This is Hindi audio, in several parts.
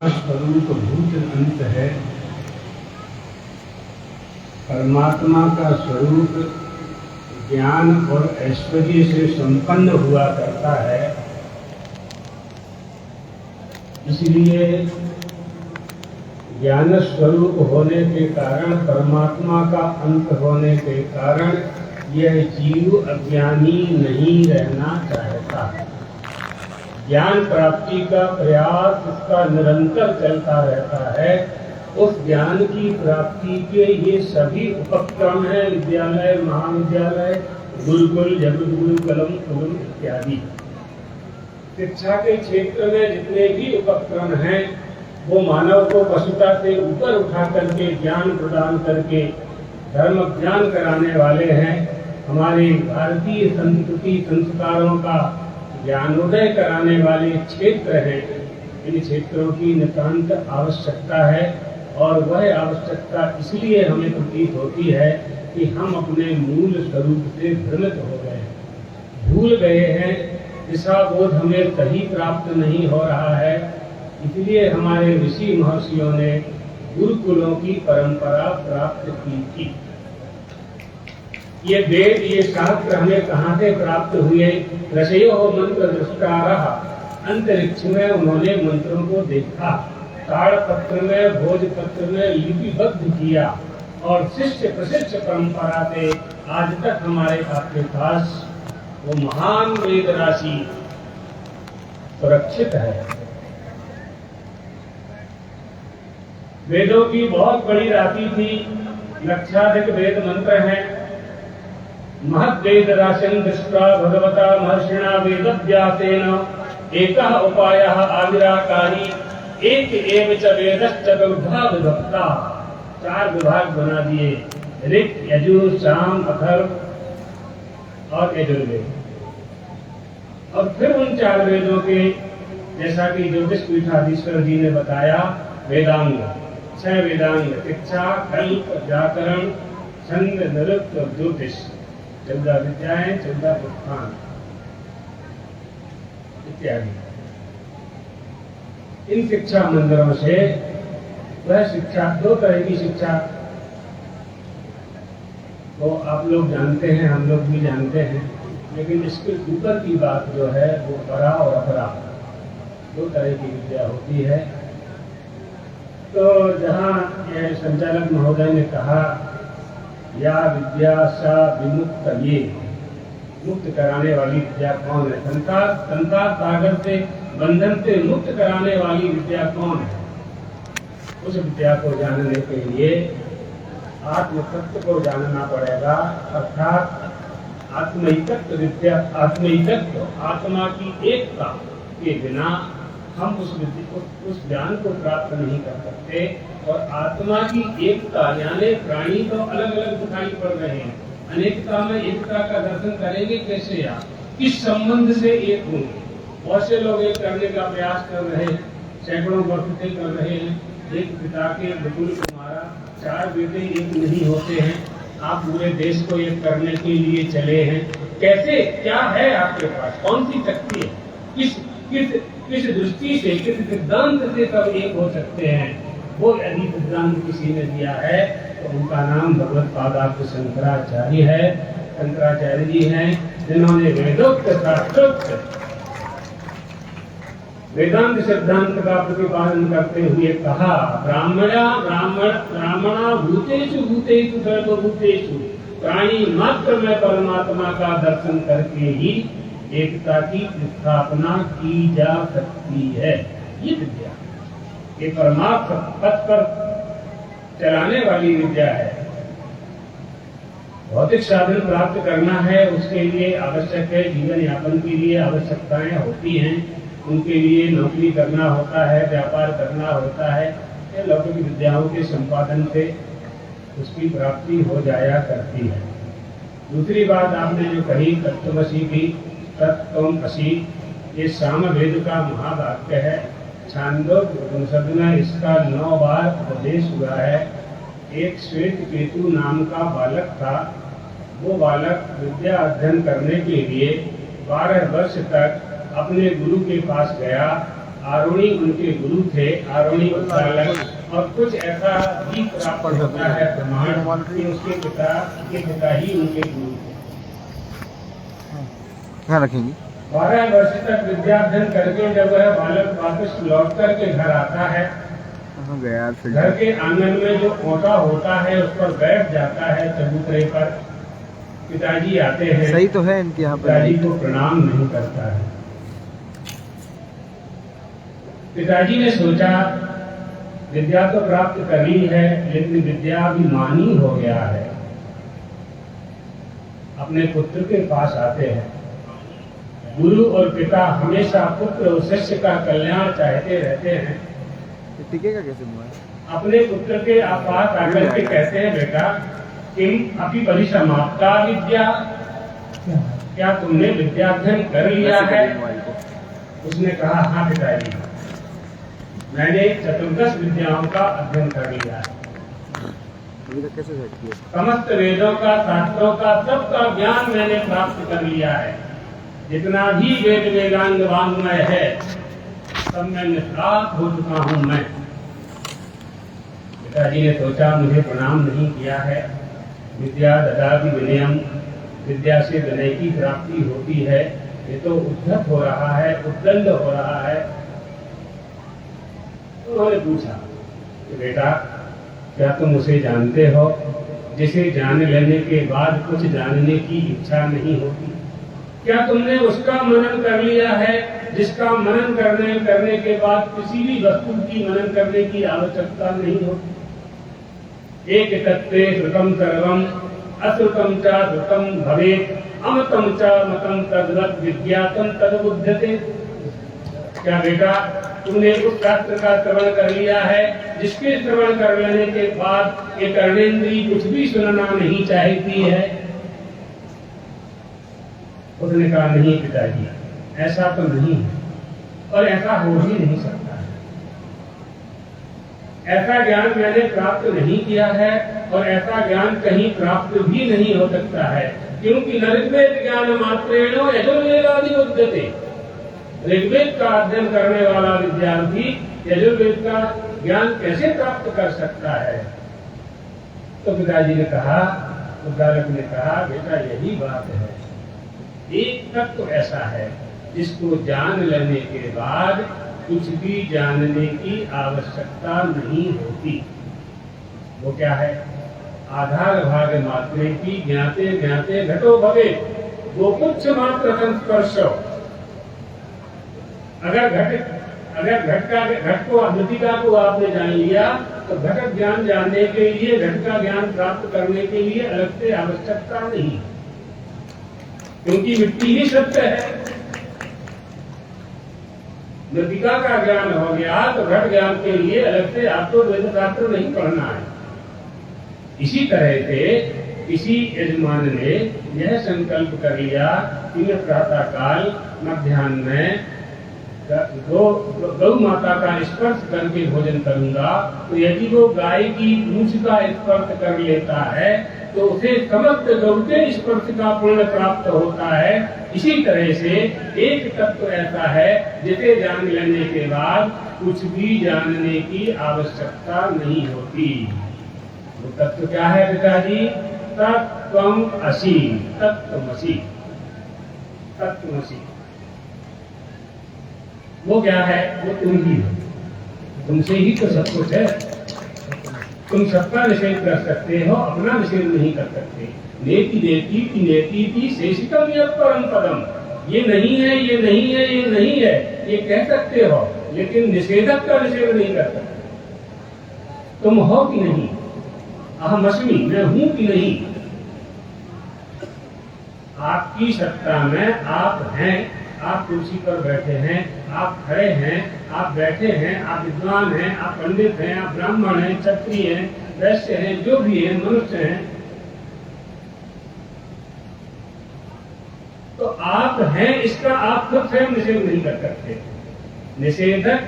स्वरूप भूत अंत है। परमात्मा का स्वरूप ज्ञान और ऐश्वर्य से संपन्न हुआ करता है। इसलिए ज्ञान स्वरूप होने के कारण, परमात्मा का अंत होने के कारण यह जीव अज्ञानी नहीं रहना चाहता। ज्ञान प्राप्ति का प्रयास उसका निरंतर चलता रहता है। उस ज्ञान की प्राप्ति के ये सभी उपक्रम हैं, विद्यालय, महाविद्यालय, गुरुकुल, जगतगुरु, कलम, कुलम इत्यादि। शिक्षा के क्षेत्र में जितने भी उपक्रम हैं वो मानव को पशुता से ऊपर उठा करके ज्ञान प्रदान करके धर्म ज्ञान कराने वाले हैं। हमारे भारतीय संस्कृति संस्कारों का ज्ञानोदय कराने वाले क्षेत्र हैं। इन क्षेत्रों की नितांत आवश्यकता है और वह आवश्यकता इसलिए हमें प्रतीत होती है कि हम अपने मूल स्वरूप से भ्रमित हो गए, भूल गए हैं। दिशा बोध हमें सही प्राप्त नहीं हो रहा है। इसलिए हमारे ऋषि महर्षियों ने गुरुकुलों की परंपरा प्राप्त की थी। ये वेद, ये शास्त्र हमें कहाँ से प्राप्त हुए? ऋषयो मंत्र दृष्टारः, अंतरिक्ष में उन्होंने मंत्रों को देखा, ताड़पत्र में, भोजपत्र में लिपिबद्ध किया और शिष्य प्रशिष्य परंपरा से आज तक हमारे आपके पास वो महान वेद राशि सुरक्षित है। वेदों की बहुत बड़ी राशि थी, लक्षाधिक वेद मंत्र हैं। महद वेद राशिं दृष्ट्वा भगवता महर्षिणा वेदव्यासेन एकः उपायः आविराकारी एक एव च वेदश्चतुर्धा विभक्ता। 4 विभाग बना दिए, ऋक्, यजुः, साम, अथर्व और यजुर्वेद। और फिर उन 4 वेदों के, जैसा कि ज्योतिष पीठाधीश्वर जी ने बताया, वेदांग 6 वेदांग, शिक्षा, कल्प, व्याकरण, छंद, नृत्य और ज्योतिष, 14 विद्याएं, 14 प्रस्थान इत्यादि। इन शिक्षा मंदिरों से वह शिक्षा, 2 तरह की शिक्षा वो आप लोग जानते हैं, हम लोग भी जानते हैं, लेकिन इसके ऊपर की बात जो है वो परा और अपरा, 2 तरह की विद्या होती है। तो जहाँ संचालक महोदय ने कहा या विद्या सा विमुक्त, ये मुक्त कराने वाली विद्या कौन है? संसार सागर से, बंधन से मुक्त कराने वाली विद्या कौन है? उस विद्या को जानने के लिए आत्म तत्व को जानना पड़ेगा, अर्थात आत्मैकत्व विद्या, आत्मैकत्व, आत्मा की एकता के बिना हम उस ज्ञान को प्राप्त नहीं कर सकते। और आत्मा की एकता यानी प्राणी तो अलग अलग दिखाई पड़ रहे हैं, अनेकता में एकता का दर्शन करेंगे कैसे? आप किस संबंध से एक होंगे? बहुत से लोग एक करने का प्रयास कर रहे हैं, सैकड़ों वर्ष से कर रहे हैं। एक पिता के बतूल को मारा, 4 बेटे एक नहीं होते हैं। आप पूरे देश को एक करने के लिए चले हैं। कैसे? क्या है आपके पास? कौन सी शक्ति है? किस दृष्टि से, किस सिद्धांत से सब एक हो सकते हैं? वो यदि सिद्धांत किसी ने दिया है तो उनका नाम भगवत पादाब्ज शंकराचार्य है। शंकराचार्य जी हैं जिन्होंने वेदोक्त शास्त्रोक्त वेदांत सिद्धांत का प्रतिपादन करते हुए कहा, ब्राह्मणा भूतेषु भूतेषु सर्वभूतेषु, प्राणी मात्र में परमात्मा का दर्शन करके ही एकता की स्थापना की जा सकती है। ये विद्या, ये परमार्थ पथ पर चलाने वाली विद्या है। भौतिक साधन प्राप्त करना है, उसके लिए आवश्यक है, जीवन यापन के लिए आवश्यकताएं होती हैं, उनके लिए नौकरी करना होता है, व्यापार करना होता है। ये लौकिक विद्याओं के संपादन से उसकी प्राप्ति हो जाया करती है। दूसरी बात आपने जो कही तत्त्वमसि की, तत्त्वमसि, ये सामवेद का महावाक्य है। छांदोग्य उपनिषद में इसका 9 बार उपदेश हुआ है। एक श्वेत केतु नाम का बालक था। वो बालक विद्या अध्ययन करने के लिए 12 वर्ष तक अपने गुरु के पास गया, आरोणी उनके गुरु थे, आरोणी उद्दालक, और कुछ ऐसा भी प्राप्त होता है प्रमाण कि उसके पिता ही उनके गुरु थे। ध्यान रखेंगे। 12 वर्ष तक विद्याध्ययन करके जब वह बालक वापस लौट कर के घर आता है, घर के आंगन में जो ओटा होता है उस पर बैठ जाता है चबूतरे पर। पिताजी आते हैं, सही तो है इनके यहाँ पर, पिताजी को प्रणाम नहीं करता है। पिताजी ने सोचा विद्या तो प्राप्त कर ली है, लेकिन विद्याभिमानी हो गया है। अपने पुत्र के पास आते हैं। गुरु और पिता हमेशा पुत्र और शिष्य का कल्याण चाहते रहते हैं। टिकेगा कैसे मोबाइल? अपने पुत्र के पास आकर के कहते हैं, बेटा किम अपि परिसमाप्ता विद्या, क्या तुमने विद्याध्ययन कर लिया है? उसने कहा, हाँ पिताजी, मैंने 14 विद्याओं का अध्ययन कर लिया है। समस्त वेदों का, शास्त्रों का, सबका ज्ञान मैंने प्राप्त कर लिया है। जितना भी वेद वेदांग वांग्मय है सब मैं निष्णात हो चुका हूं। मैं पिताजी ने सोचा मुझे प्रणाम नहीं किया है। विद्या ददाति विनयम, विद्या से विनय की प्राप्ति होती है। ये तो उद्धत हो रहा है, उद्दंड हो रहा है। उन्होंने पूछा कि बेटा क्या तुम उसे जानते हो जिसे जान लेने के बाद कुछ जानने की इच्छा नहीं होती? क्या तुमने उसका मनन कर लिया है जिसका मनन करने के बाद किसी भी वस्तु की मनन करने की आवश्यकता नहीं होती? एक तत्वे श्रुतम सर्वम अश्रुतम च श्रुतम भवेत्, अमतम च मतम तद्वत् विज्ञातम तद्बुध्यते। क्या बेटा तुमने उस शास्त्र का श्रवण कर लिया है जिसके श्रवण कर लेने के बाद एक कर्णेंद्री कुछ भी सुनना नहीं चाहती है? उसने कहा, नहीं पिताजी, ऐसा तो नहीं है और ऐसा हो ही नहीं सकता है। ऐसा ज्ञान मैंने प्राप्त नहीं किया है और ऐसा ज्ञान कहीं प्राप्त भी नहीं हो सकता है, क्योंकि ऋग्वेद ज्ञान मात्रेण यजुर्वेदादि उद्यते। ऋग्वेद का अध्ययन करने वाला विद्यार्थी यजुर्वेद का ज्ञान कैसे प्राप्त कर सकता है? तो पिताजी ने कहा, उद्दालक ने कहा, बेटा यही बात है। एक तत्व ऐसा है जिसको जान लेने के बाद कुछ भी जानने की आवश्यकता नहीं होती। वो क्या है? आधार भाग मात्रे की ज्ञाते ज्ञाते घटो भवे, वो कुछ मात्र संस्पर्श। अगर घट को मृतिका को आपने जान लिया तो घटक ज्ञान जानने के लिए, घट का ज्ञान प्राप्त करने के लिए अलग से आवश्यकता नहीं, क्योंकि मिट्टी ही सत्य है। मृतिका का ज्ञान हो गया तो घट ज्ञान के लिए अलग से आपको वेद शास्त्र नहीं पढ़ना है। इसी तरह से किसी यजमान ने यह संकल्प कर लिया कि मैं प्रातः काल मध्याह्न में गौ माता का स्पर्श करके भोजन करूंगा, तो यदि वो गाय की पूंछ का स्पर्श कर लेता है तो उसे समस्त गौ के स्पर्श का पुण्य प्राप्त होता है। इसी तरह से एक तत्व ऐसा है जिसे जान लेने के बाद कुछ भी जानने की आवश्यकता नहीं होती। वो तत्व क्या है पिताजी? तत्त्वम् असि, तत्त्वमसि, तत्त्वमसि। वो क्या है? वो तुम ही हो, तुमसे ही तो सब कुछ है। तुम सबका निषेध कर सकते हो, अपना निषेध नहीं कर सकते। नेति नेति की नेति की शेषितम यत् परम पदम। ये नहीं है, ये नहीं है, ये नहीं है, ये कह सकते हो, लेकिन निषेधक का निषेध नहीं कर सकते। तुम हो कि नहीं? अहमस्मि, मैं हूं कि नहीं? आपकी सत्ता में आप हैं। आप कुर्सी पर बैठे हैं, आप खड़े हैं, आप बैठे हैं, आप विद्वान हैं, आप पंडित हैं, आप ब्राह्मण हैं, क्षत्रिय हैं, वैश्य हैं, जो भी हैं, मनुष्य हैं, तो आप हैं, इसका आप खुद स्वयं निषेध नहीं कर सकते। निषेधक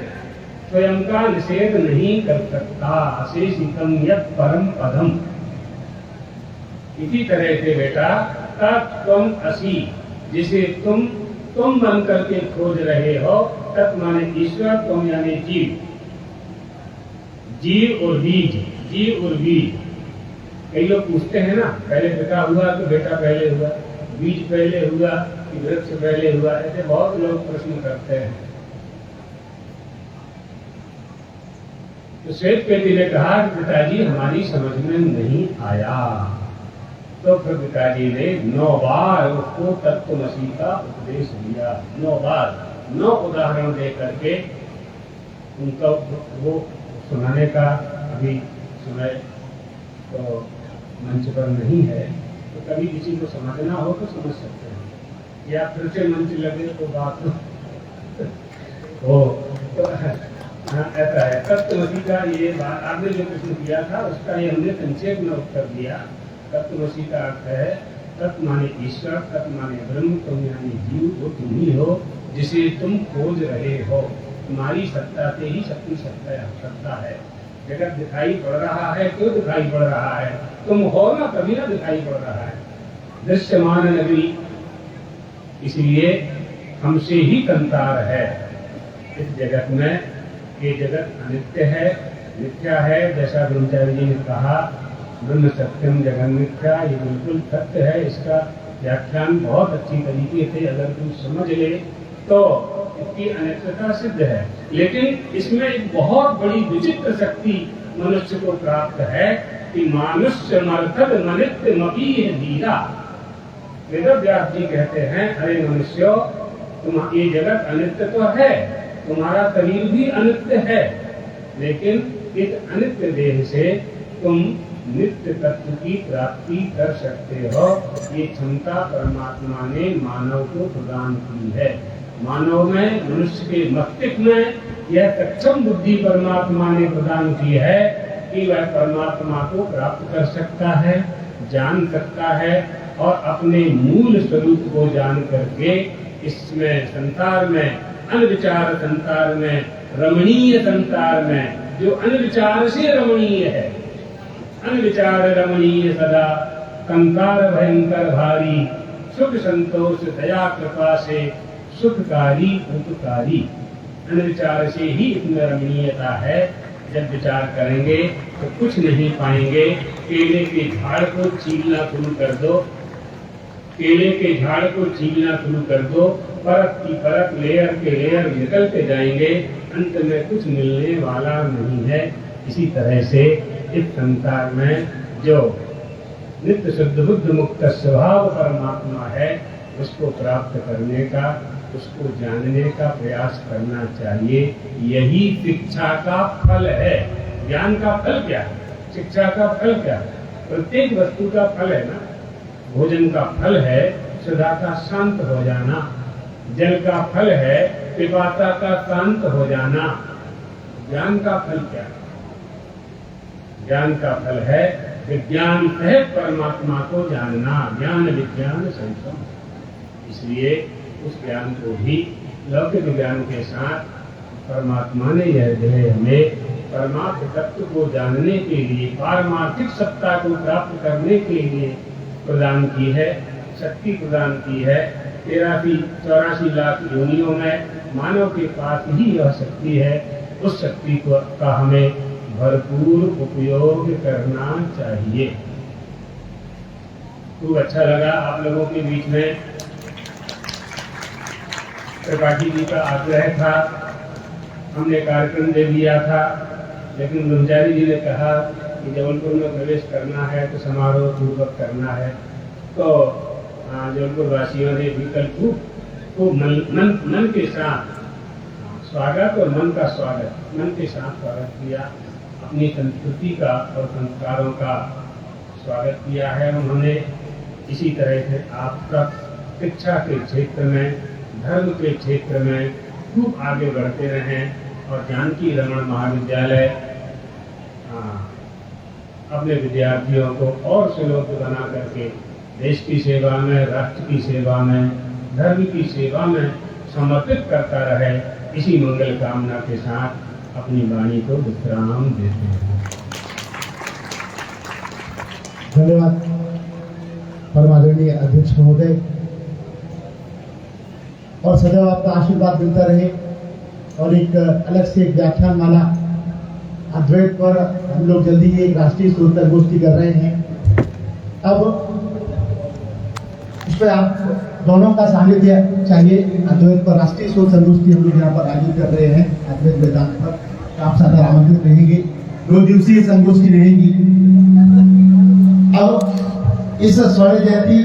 स्वयं का निषेध नहीं कर सकता। अशेषितम यत् परम पदम। इसी तरह से बेटा तत्त्वम् असि, जिसे तुम तुम बन करके खोज रहे हो। तत् माने ईश्वर, तुम यानी जीव, जीव और बीज, जीव और बीज। कई लोग पूछते हैं ना, पहले पिता हुआ तो बेटा पहले हुआ, बीज पहले हुआ कि वृक्ष पहले हुआ, ऐसे बहुत लोग प्रश्न करते हैं। तो श्वेतकेतु ने कहा कि पिताजी हमारी समझ में नहीं आया। तो फिर पिताजी ने 9 बार उसको तत्त्वमसि का उपदेश दिया। 9 बार 9 उदाहरण दे करके उनको वो सुनाने का अभी समय तो मंच पर नहीं है, तो कभी किसी को समझना हो तो समझ सकते हैं, या फिर से मंच लगे तो बात हो। तो ऐसा है तत्त्वमसि का ये बात आपने जो प्रश्न किया था उसका ये हमने संक्षेप में उत्तर दिया। तत्त्वमसि का अर्थ है तत् माने ईश्वर, तत् माने ब्रह्म, तुम यानी जीव, वो तुम ही हो जिसे तुम खोज रहे हो। तुम्हारी सत्ता से ही सबकी सत्ता है। जगत दिखाई पड़ रहा है, क्यों दिखाई पड़ रहा है? तुम हो ना, तभी ना दिखाई पड़ रहा है। दृश्यमान नगरी, इसलिए हमसे ही कंतार है इस जगत में। ये जगत अनित्य है, मिथ्या है। जैसा ब्रह्मचारी जी ने कहा, ब्रह्म सत्यम जगन मिथ्या, ये बिल्कुल सत्य है। इसका व्याख्यान बहुत अच्छी तरीके से अगर तुम समझ ले तो इसकी अनित्यता सिद्ध है। लेकिन इसमें एक बहुत बड़ी विचित्र शक्ति मनुष्य को प्राप्त है कि मानुष्य मर्थद मनित्य मपीह धीरा। वेदव्यास जी कहते हैं, अरे मनुष्यों, तुम ये जगत अनित्य तो है, तुम्हारा शरीर भी अनित्य है, लेकिन इस अनित्य देह से तुम नित्य तत्व की प्राप्ति कर सकते हो। ये क्षमता परमात्मा ने मानव को प्रदान की है। मानव में, मनुष्य के मस्तिष्क में यह सक्षम बुद्धि परमात्मा ने प्रदान की है कि वह परमात्मा को प्राप्त कर सकता है, जान सकता है, और अपने मूल स्वरूप को जान करके इसमें संसार में, अनविचार संसार में, रमणीय संसार में, जो अनविचार से रमणीय है, अनविचार रमणीय सदा, संसार भयंकर भारी, सुख संतोष दया कृपा से सुखकारी उपकारी। अनविचार से ही इसमें रमणीयता है। जब विचार करेंगे तो कुछ नहीं पाएंगे। केले के झाड़ को छीलना शुरू कर दो, केले के झाड़ को छीलना शुरू कर दो, परत की परत, लेयर के लेयर निकलते जाएंगे, अंत में कुछ मिलने वाला नहीं है। इसी तरह से इस संसार में जो नित्य शुद्ध बुद्ध मुक्त स्वभाव परमात्मा है, उसको प्राप्त करने का, उसको जानने का प्रयास करना चाहिए। यही शिक्षा का फल है। ज्ञान का फल क्या है? शिक्षा का फल क्या है? प्रत्येक वस्तु का फल है ना। भोजन का फल है सदा का शांत हो जाना, जल का फल है पिपासा का शांत हो जाना। ज्ञान का फल क्या है? ज्ञान का फल है विज्ञान सहित परमात्मा को जानना, ज्ञान विज्ञान संगम। इसलिए उस ज्ञान को भी लौकिक ज्ञान के साथ परमात्मा ने यह देह हमें परमार्थ तत्व को जानने के लिए, पारमार्थिक सत्ता को प्राप्त करने के लिए प्रदान की है, शक्ति प्रदान की है। 83-84 लाख योनियों में मानव के पास ही यह शक्ति है। उस शक्ति को का हमें भरपूर उपयोग करना चाहिए। खूब अच्छा लगा आप लोगों के बीच में त्रिपाठी जी का आग्रह था, हमने कार्यक्रम दे दिया था, लेकिन ब्रह्मचारी जी ने कहा कि जबलपुर में प्रवेश करना है तो समारोह पूर्वक करना है। तो जबलपुर वासियों ने भी कल खूब मन के साथ स्वागत और मन का स्वागत, मन के साथ स्वागत किया, अपनी संस्कृति का और संस्कारों का स्वागत किया है उन्होंने। इसी तरह से आपका शिक्षा के क्षेत्र में, धर्म के क्षेत्र में खूब आगे बढ़ते रहें और जानकी रमन महाविद्यालय अपने विद्यार्थियों को और सुलोक बना करके देश की सेवा में, राष्ट्र की सेवा में, धर्म की सेवा में समर्पित करता रहे। इसी मंगल कामना के साथ अपनी वाणी को विश्राम देते हैं। धन्यवाद परमादरणीय अध्यक्ष महोदय। और सदैव आपका आशीर्वाद मिलता रहे। और एक अलग से एक व्याख्यान माला अद्वैत पर हम लोग जल्दी ही एक राष्ट्रीय शोध संगोष्ठी कर रहे हैं। अब इस पर आप दोनों का सानिध्य चाहिए। अद्वैत पर राष्ट्रीय शोध संगोष्ठी हम लोग यहाँ पर आयोजित कर रहे हैं अद्वैत वेदांत पर। आप सादर आमंत्रित रहेंगे। 2 दिवसीय संगोष्ठी रहेगी। अब इस स्वर्ण जयंती